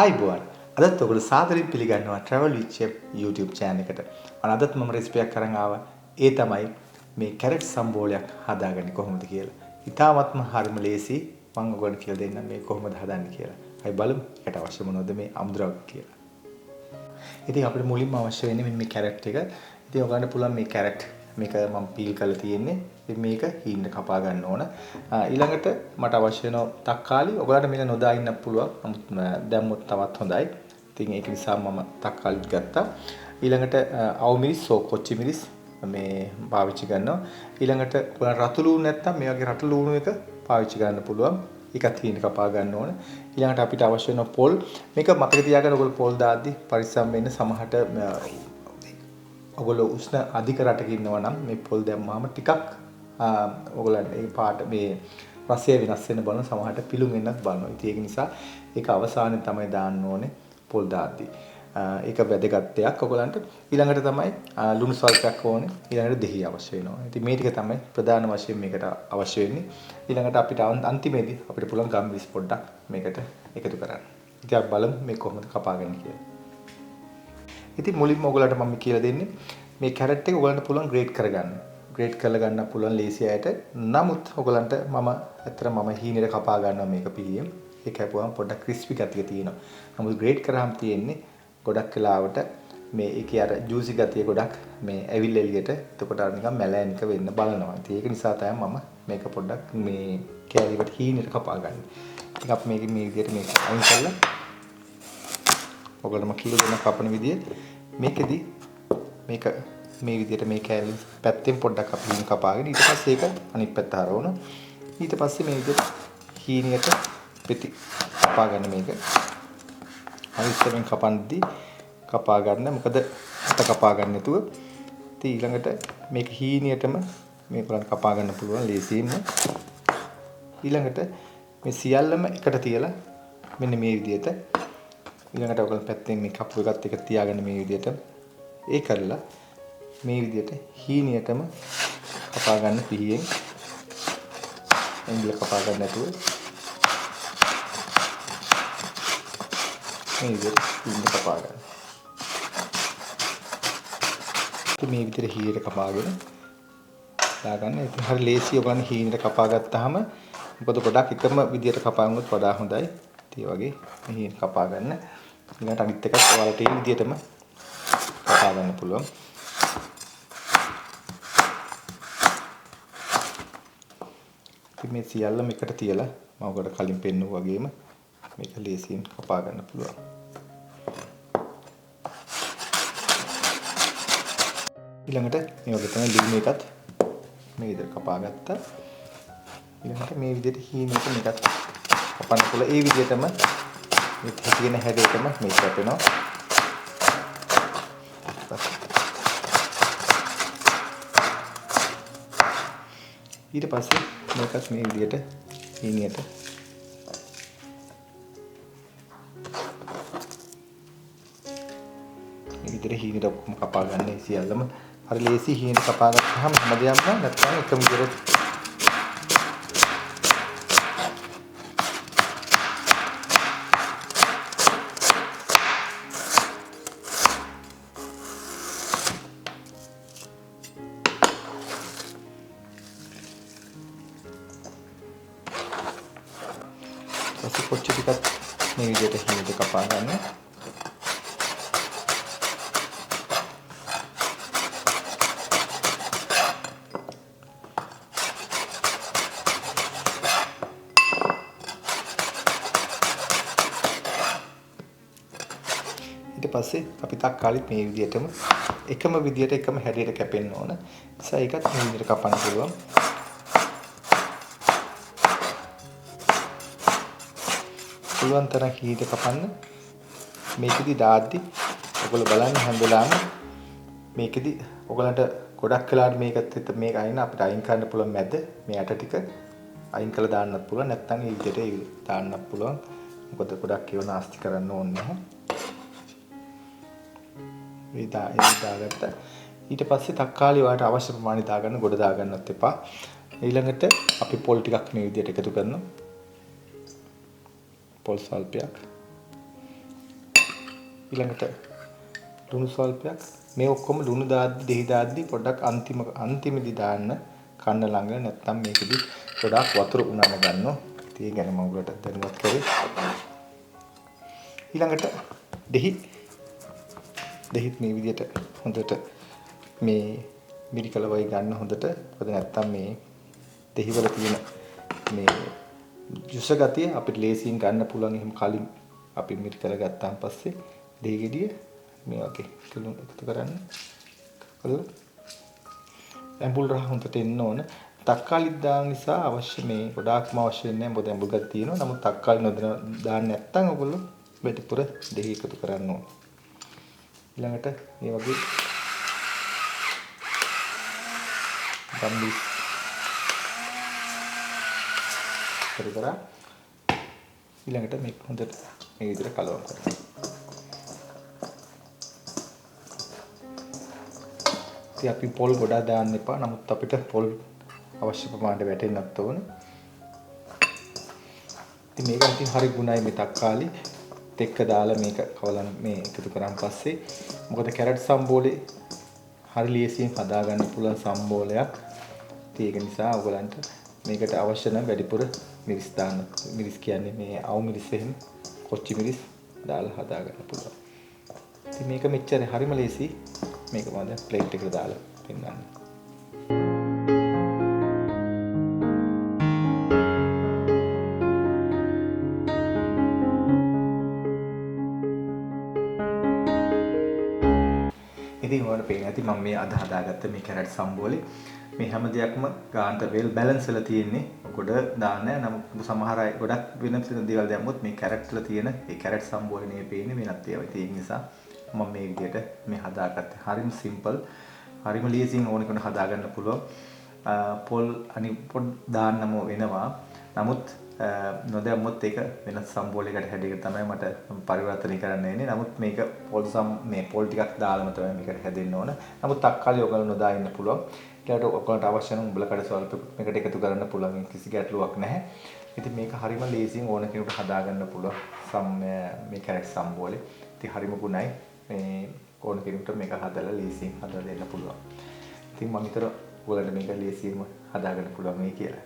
ආයිබෝන් අදත් ඔයගොල්ලෝ සාදරයෙන් පිළිගන්නවා Travel with Chef YouTube channel එකට. අදත් මම රෙසිපි එකක් අරන් ආවා. ඒ තමයි මේ කැරට් සම්බෝලයක් හදාගන්නේ කොහොමද කියලා. ඉතාමත්ම හරිම ලේසි. මම ඔයගොල්ලන්ට කියලා දෙන්නම් මේ කොහොමද හදන්නේ කියලා. අපි බලමු ඒකට අවශ්‍ය මොනවද මේ අමුද්‍රව්‍ය කියලා. ඉතින් අපිට මුලින්ම අවශ්‍ය වෙන්නේ මේ කැරට් එක. ඉතින් ඔයගොල්ලන්ට පුළුවන් මේ කැරට් මේක මම පීල් කරලා තියෙන්නේ. ඉතින් මේක හීන්න කපා ගන්න ඕන. ඊළඟට මට අවශ්‍ය වෙන තක්කාලි. ඔයගොල්ලන්ට මේක නොදා ඉන්න පුළුවන්. නමුත් දැම්මොත් තවත් හොඳයි. ඉතින් ඒක නිසා මම තක්කාලිත් ගත්තා. ඊළඟට අවු මිරිස් කොච්චි මිරිස් මේ පාවිච්චි කරනවා. ඊළඟට රතු ලූණු නැත්තම් මේ වගේ රතු ලූණු එක පාවිච්චි කරන්න පුළුවන්. ඒකත් හීන කපා ගන්න ඕන. ඊළඟට අපිට අවශ්‍ය වෙන පොල් මේක මතක තියාගන්න ඔයගොල්ලෝ පොල් දාද්දි පරිස්සම් වෙන්න සමහරට ඔයගොල්ලෝ උෂ්ණ අධික රටක ඉන්නවා නම් මේ පොල් දැම්මාම ටිකක් ඔයගොල්ලන්ට ඒ පාට මේ රසය වෙනස් වෙන බලන සමහරට පිළුම් වෙන්නත් බලනවා. ඉතින් ඒක නිසා ඒක අවසානයේ තමයි දාන්න ඕනේ පොල් දාද්දි. ඒක වැදගත් දෙයක් ඔයගොල්ලන්ට. ඊළඟට තමයි ලුණු ස්වල්පයක් ඕනේ. ඊළඟට දෙහි අවශ්‍ය වෙනවා. ඉතින් මේ ටික තමයි ප්‍රධාන වශයෙන් මේකට අවශ්‍ය වෙන්නේ. ඊළඟට අපිට අන්තිමේදී අපිට පුළුවන් ගම්මිරිස් පොඩ්ඩක් මේකට එකතු කරන්න. ඉතින් අපි බලමු මේ කොහොමද කපාගන්නේ කියලා. ඉතින් මුලින්ම ඔයගොල්ලන්ට මම කියලා දෙන්නේ මේ කැරට් එක ඔයගොල්ලන්ට පුළුවන් ග්‍රේට් කරගන්න. ග්‍රේට් කරලා ගන්න පුළුවන් ලේසි අයට. නමුත් ඔයගොල්ලන්ට මම හීනෙට කපා ගන්නවා මේක පිළියෙම. ඒක කැපුවම පොඩ්ඩක් ක්‍රිස්පි ගතිය තියෙනවා. නමුත් ග්‍රේට් කරාම තියෙන්නේ ගොඩක් වෙලාවට මේ ඒකේ අර ජූසි ගතිය ගොඩක් මේ ඇවිල් එළියට එතකොට අර නිකන් මැලෑනික වෙන්න බලනවා. ඉතින් ඒක නිසා තමයි මම මේක පොඩ්ඩක් මේ කැලියට හීනෙට කපා ගන්න. ඉතින් අපි මේක මේ විදිහට මේක අයින් කරලා ඔයගොල්ලෝ මම කියලා දෙන කපන විදිය මේකෙදි මේක මේ විදිහට මේ කැලි පැත්තෙන් පොඩ්ඩක් අපි හීන කපාගෙන ඊට පස්සේ ඒක අනිත් පැත්ත හරවන. ඊට පස්සේ මේ විදිහට හීනියට පෙති කපා ගන්න මේක. අනිත්යෙන් කපන්දි කපා ගන්න. මොකද අත කපා ගන්න නැතුව ඉතින් ඊළඟට මේක හීනියටම මේක බලන්න කපා ගන්න පුළුවන් ලේසියෙන්ම. ඊළඟට මේ සියල්ලම එකට තියලා මෙන්න මේ විදිහට ඊළඟට ඔයගොල්ලෝ පැත්තෙන් මේ කපු එකත් එක තියාගන්න මේ විදිහට ඒ කරලා මේ විදිහට හීනියටම කපා ගන්න පිහියෙන් එංගල කපා ගන්න නැතුව මේ විදිහට හීන කපා ගන්න. මේ විදිහට හීනට කපාගෙන දාගන්න. ඉතින් හරි ලේසිය ඔයගොල්ලන් හීනට කපා ගත්තාම මොකද ගොඩක් එකම විදිහට කපාගන්නොත් වඩා හොඳයි. ඉතින් වගේ මේ හීන කපා ගන්න. ඊළඟට අනිත් එකත් ඔයාලට මේ විදිහටම කපා ගන්න පුළුවන්. ඉතින් මේ සියල්ලම එකට තියලා මම ඔයාලට කලින් පෙන්නුවා වගේම මේක ලේසියෙන් කපා ගන්න පුළුවන්. ඊළඟට මේ වගේ තමයි ලිව් එකත් මේ විදිහට කපා ගත්තා. ඊළඟට මේ විදිහට හීනෙක මේකත් කපන්න පුළුවන්. ඒ විදිහටම මේ තියෙන හැඩයටම මේක කැපෙනවා. ඊට පස්සේ මේකත් මේ විදිහට හීනියට මේ විදිහට හීනෙට ඔක්කොම කපා ගන්න සියල්ලම හරි ලේසි හීනෙට කපා ගත්තාම හැමදේම නැත්නම් එකම විදිහට කොච්චි ටිකක් මේ විදිහට හීනෙට කපා ගන්න. ඊට පස්සේ අපි තක්කාලිත් මේ විදිහටම එකම විදිහට එකම හැඩයට කැපෙන්න ඕන. නිසා ඒකත් මේ විදිහට කපන්න පුළුවන්. පුළුවන් තරම් හීට කපන්න. මේකෙදි දාද්දි ඔයගොල්ලෝ බලන්න හැම වෙලාවෙම මේකෙදි ඔයගලන්ට ගොඩක් වෙලාවට මේක අයින් අපිට අයින් කරන්න පුළුවන් මැද මේ ඇට ටික අයින් කරලා දාන්නත් පුළුවන්. නැත්නම් මේ විදිහට දාන්නත් පුළුවන්. මොකද ගොඩක් ඒවා නාස්ති කරන්න ඕනේ නැහැ. මේ දාගත්තා. ඊට පස්සේ තක්කාලි වලට අවශ්‍ය ප්‍රමාණය දාගන්න ගොඩ දාගන්නත් එපා. ඊළඟට අපි පොල් ටිකක් මේ විදිහට එකතු කරනවා. පොල් සල්පයක් ඊළඟට ලුණු ස්වල්පයක්. මේ ඔක්කොම ලුණු දාද්දි දෙහි දාද්දි පොඩ්ඩක් අන්තිමදී දාන්න කන්න ළඟ නැත්තම් මේකෙදි ගොඩාක් වතුර උනන ගන්නවා. ඒ ගැන මම ඔයගලට දැනුවත් කරේ. ඊළඟට දෙහිත් මේ විදිහට හොඳට මේ මිරිකල වයි ගන්න හොඳට. මොකද නැත්තම් මේ දෙහිවල තියෙන මේ ජුස ගතිය අපිට ලේසියෙන් ගන්න පුළුවන්. එහෙම කලින් අපි මිරිකල ගත්තාන් පස්සේ දෙහි ගෙඩිය මේ වගේ ලුණු එකතු කරන්න. කළා ඇඹුල් රහ හොඳට එන්න ඕන. තක්කාලි දාන නිසා අවශ්‍ය මේ ගොඩාක්ම අවශ්‍ය වෙන්නේ නැහැ. මොකද ඇඹුල් ගතිය තියෙනවා. නමුත් තක්කාලි දාන්න නැත්නම් ඔයගොල්ලෝ වැඩිපුර දෙහි එකතු කරන්න ඕන. ඊළඟට මේ වගේ ගම්බිස් කරලා ඊළඟට මේක හොඳට මේ විදිහට කලවම් කරන්න. ඉතින් අපි පොල් ගොඩාක් දාන්න එපා. නමුත් අපිට පොල් අවශ්‍ය ප්‍රමාණයට වැටෙන්නත් ඕන. ඉතින් මේක ඉතින් හරි ගුණයි මේ තක්කාලි එක්ක දාලා මේක කවලන් මේ එකතු කරන් පස්සේ මොකද කැරට් සම්බෝලේ හරි ලේසියෙන් හදාගන්න පුළුවන් සම්බෝලයක්. ඉතින් ඒක නිසා ඔයගලන්ට මේකට අවශ්‍ය නම් වැඩිපුර මිරිස් දාන්න. මිරිස් කියන්නේ මේ අවු මිරිස් එහෙම කොච්චි මිරිස් දාලා හදාගන්න පුළුවන්. ඉතින් මේක මෙච්චර හරිම ලේසි. මේක මම දැන් ප්ලේට් එකට දාලා පෙන්නන්න. ඉතින් ඔයාලට පේන ඇති මම මේ අද හදාගත්ත මේ කැරට් සම්බෝලේ මේ හැම දෙයක්ම ගානට වෙල් බැලන්ස් වෙලා තියෙන්නේ. ගොඩ දාන්න නමුත් සමහර අය ගොඩක් වෙන දේවල් දැම්මොත් මේ කැරට් වල තියෙන මේ කැරට් සම්බෝලේ නේ පේන්නේ වෙනත් ඒවා. ඒක නිසා මම මේ විදිහට මේ හදාගත්තේ. හරිම සිම්පල්. හරිම ලීසින් ඕන කෙනෙක් හදාගන්න පුළුවන්. පොල් අනිත් පොඩ් දාන්නම වෙනවා. නමුත් නොදැම්මොත් ඒක වෙනත් සම්බෝලයකට හැදෙක තමයි මට පරිවර්තනය කරන්න වෙන්නේ. නමුත් මේක මේ පොල් ටිකක් දාලම තමයි මේකට හැදෙන්න ඕන. නමුත් තක්කාලි ඔයගොල්ලෝ නොදා ඉන්න පුළුවන්. ඊට ඔයගොල්ලන්ට අවශ්‍ය නම් උඹල කඩ සල්ප මේකට එකතු කරන්න පුළුවන්. කිසි ගැටලුවක් නැහැ. ඉතින් මේක හරිම ලේසියෙන් ඕන කෙනෙකුට හදාගන්න පුළුවන්. මේ කැරට් සම්බෝලේ. ඉතින් හරිම ගුණයි. මේ ඕන කෙනෙකුට මේක හදලා ලේසියෙන් හදලා දෙන්න පුළුවන්. ඉතින් මම හිතනවා ඔයගොල්ලන්ට මේක ලේසියෙන්ම හදාගන්න පුළුවන් වෙයි කියලා.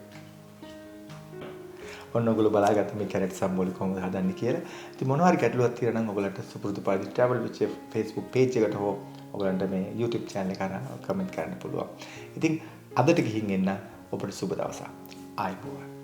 ඔන්න ඔයගොල්ලෝ බලාගත්ත මේ කැරට් සම්බෝලේ කොහොමද හදන්නේ කියලා. ඉතින් මොනවා හරි ගැටලුවක් තියෙනවා නම් ඔයගොල්ලන්ට සුපුරුදු පරිදි travel with chef Facebook page එකට හෝ ඔයගොල්ලන්ට මේ YouTube channel එක කරා කමෙන්ට් කරන්න පුළුවන්. ඉතින් අදට ගිහින් එන්න ඔබට සුබ දවසක්. ආයිබෝවන්.